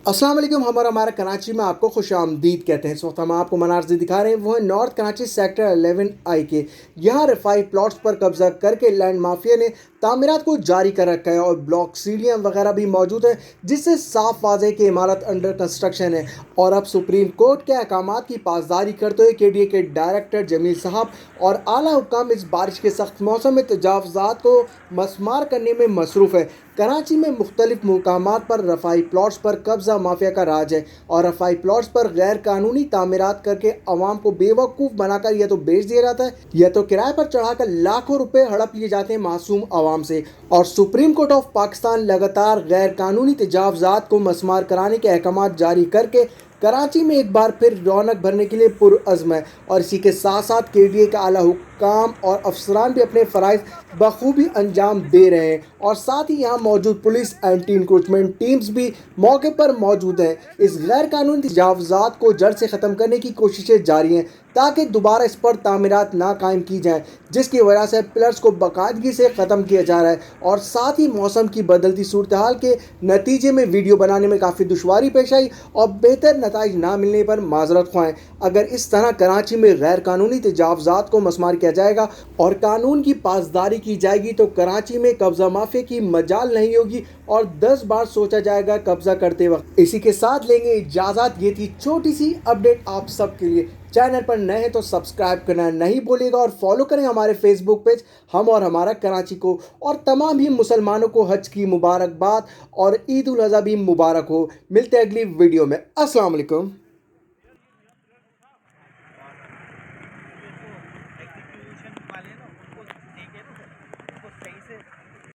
अस्सलाम वालेकुम। हमारा कराची में आपको खुश आमदीद कहते हैं। इस वक्त हम आपको मनाज़िर दिखा रहे हैं, वो है नॉर्थ कराची सेक्टर 11I के। यहाँ रफाई प्लॉट्स पर कब्जा करके लैंड माफिया ने तामीरात को जारी कर रखा है और ब्लॉक सीढ़ियाँ वगैरह भी मौजूद है, जिससे साफ वाज़े की इमारत अंडर कंस्ट्रक्शन है। और अब सुप्रीम कोर्ट के अहकामात की पासदारी करते हुए KDA के डायरेक्टर जमील साहब और आला हुक्काम इस बारिश के सख्त मौसम में तजावज़ात को मसमार करने में मसरूफ़ है। कराची में मुख्तलिफ मुकामात पर रफाई प्लॉट्स पर कब्जा माफिया का राज है और रफाई प्लॉट्स पर गैर कानूनी तामीरात करके अवाम को बेवकूफ़ बनाकर या तो बेच दिया जाता है या तो किराए पर चढ़ाकर लाखों रुपए हड़प लिए जाते हैं मासूम अवाम से। और सुप्रीम कोर्ट ऑफ पाकिस्तान लगातार गैर कानूनी तजावज़ात को मसमार कराने के अहकामात जारी करके कराची में एक बार फिर रौनक भरने के लिए पुरअज़्म है। और इसी के साथ साथ KDA का आला हुक्काम और अफसरान भी अपने फ़राइज़ बखूबी अंजाम दे रहे हैं और साथ ही यहाँ मौजूद पुलिस एंटी इंक्रोचमेंट टीम्स भी मौके पर मौजूद हैं। इस गैर कानूनी तजावज़ात को जड़ से ख़त्म करने की कोशिशें जारी हैं ताकि दोबारा इस पर तामीरात ना कायम की जाए, जिसकी वजह से पिलर्स को बाकायदगी से ख़त्म किया जा रहा है। और साथ ही मौसम की बदलती सूरत हाल के नतीजे में वीडियो बनाने में काफ़ी दुश्वारी पेश आई और बेहतर नताइज ना मिलने पर माजरत ख्वाएं। अगर इस तरह कराची में गैर कानूनी तजावज़ात को मसमार किया जाएगा और कानून की पासदारी की जाएगी तो कराची में कब्ज़ा माफिया की मजाल नहीं होगी और 10 बार सोचा जाएगा कब्ज़ा करते वक्त। इसी के साथ लेंगे इजाज़त। ये थी छोटी सी अपडेट आप सब के लिए। चैनल पर नए हैं तो सब्सक्राइब करना नहीं भूलिएगा और फॉलो करें हमारे फेसबुक पेज हम और हमारा कराची को। और तमाम ही मुसलमानों को हज की मुबारकबाद और ईद उल अज़हा भी मुबारक हो। मिलते हैं अगली वीडियो में। अस्सलाम वालेकुम।